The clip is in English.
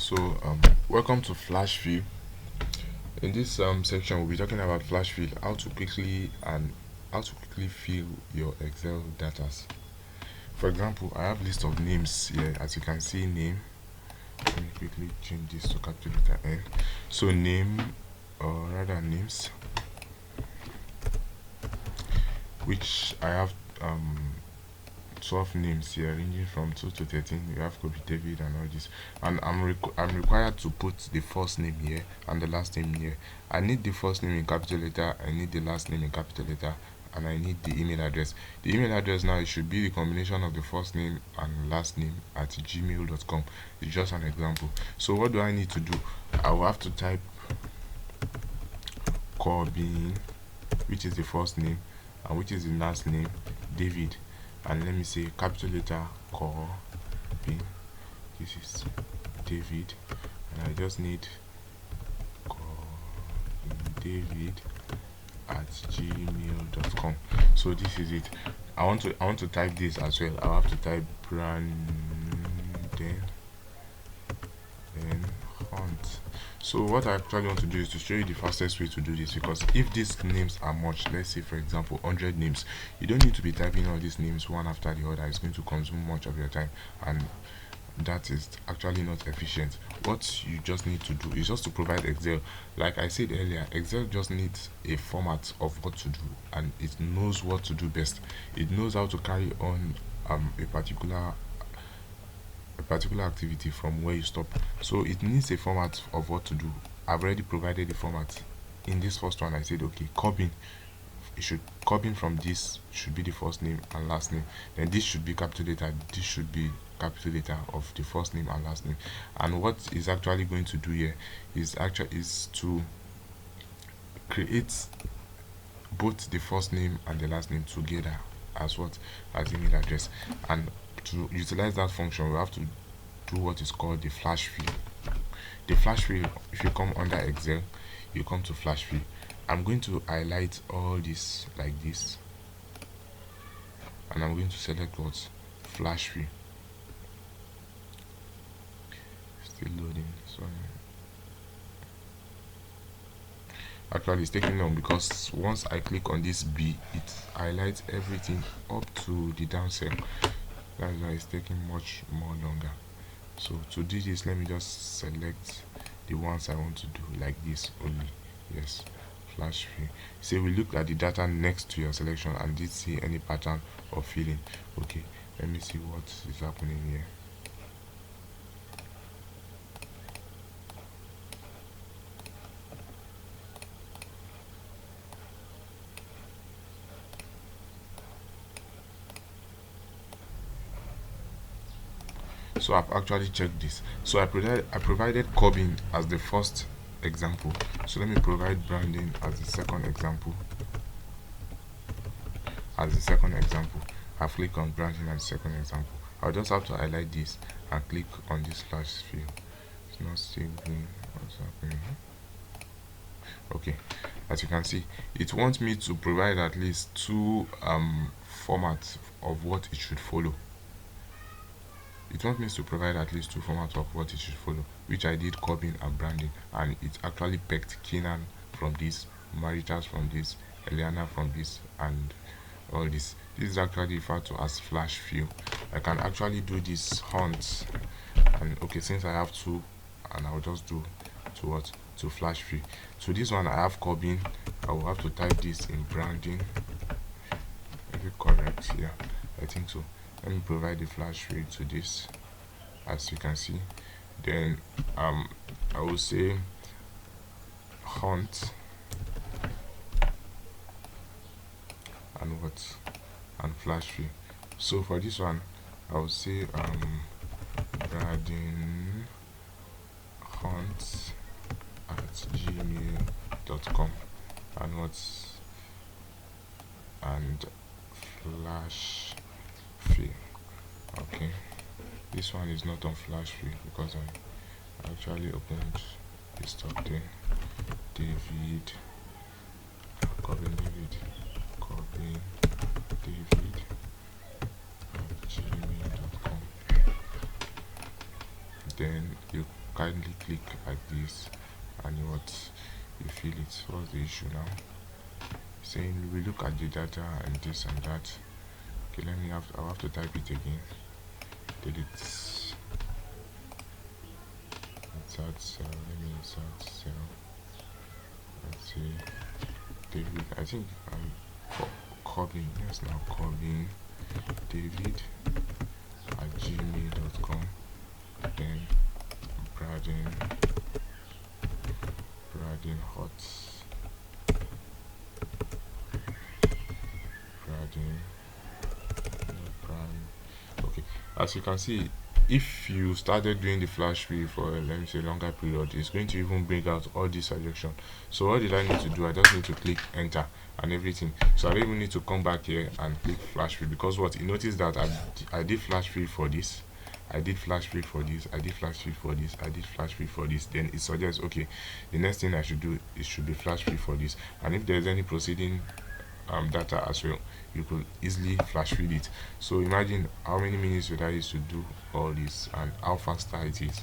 So welcome to Flash View. In this section we'll be talking about Flash Fill, how to quickly fill your Excel data. For example, I have list of names here. As you can see, name. Let me quickly change this to capital letter N. So name, or rather names, which I have 12 names here ranging from 2 to 13. You have Kobe David and all this, and I'm required to put the first name here and the last name here. I need the first name in capital letter, I need the last name in capital letter, and I need the email address. The email address now, it should be the combination of the first name and last name at gmail.com. It's just an example. So what do I need to do? I will have to type Corbin, which is the first name, and which is the last name, David, and let me say capital letter Corbin. This is David, and I just need David at gmail.com. So this is it. I want to type this as well. I'll have to type Brandon then Hunt. So what I actually want to do is to show you the fastest way to do this, because if these names are much, let's say for example 100 names, you don't need to be typing all these names one after the other. It's going to consume much of your time, and that is actually not efficient. What you just need to do is just to provide Excel. Like I said earlier, Excel just needs a format of what to do, and it knows what to do best. It knows how to carry on a particular activity from where you stop. So it needs a format of what to do. I've already provided the format. In this first one, I said okay, Corbin, Corbin from this should be the first name and last name. Then this should be capital letter, this should be capital letter of the first name and last name. And what is actually going to do here is to create both the first name and the last name together as email address. And to utilize that function, we have to do what is called the Flash Fill. The Flash Fill, if you come under Excel, you come to Flash Fill. I'm going to highlight all this like this, and I'm going to select what? Flash Fill. Still loading, sorry. Actually it's taking long because once I click on this B, it highlights everything up to the down cell. That's why it's taking much more longer. So to do this, let me just select the ones I want to do like this only. Yes, Flash Fill. Say we look at the data next to your selection and did see any pattern of filling. Okay, let me see what is happening here. So I've actually checked this. So I provided Corbin as the first example. So let me provide Brandon as the second example. I've clicked on Brandon as the second example. I'll just have to highlight this and click on this Flash Fill. It's not saving. What's happening? Okay, as you can see, it wants me to provide at least two formats of what it should follow. It wants me to provide at least two formats of what it should follow, which I did Corbin and Brandon, and it actually picked Kenan from this, Maritas from this, Eliana from this, and all this. This is actually referred to as Flash Fill. I can actually do this Hunt, and okay, since I have two, and I'll just do to Flash Fill. So this one I have Corbin. I will have to type this in Brandon. Is it correct? Yeah, I think so. Let me provide the Flash Fill to this, as you can see. Then I will say Hunt and Flash Fill. So for this one, I will say Brandon Hunt at gmail.com and Flash Fill. Okay, this one is not on Flash Fill because I actually opened this top there. David Corbin David at gmail.com. Then you kindly click like this and what you feel it. What's the issue now? Saying we look at the data and this and that. Okay, I'll have to type it again. Delete. Insert cell. Let me insert cell. Let's see. David. I think Corbin. Yes, now Corbin. David at gmail.com. Then Braden Hot. Okay, as you can see, if you started doing the flash fill for let me say longer period, it's going to even bring out all this suggestion. So what did I need to do? I just need to click enter and everything. So I don't even need to come back here and click flash fill, because what you notice that I did flash fill for this, I did flash fill for this, I did flash fill for this, I did flash fill for this. Then it suggests, okay, the next thing I should do is should be flash fill for this. And if there's any proceeding data as well, you could easily flash fill it. So imagine how many minutes would I use to do all this and how faster it is.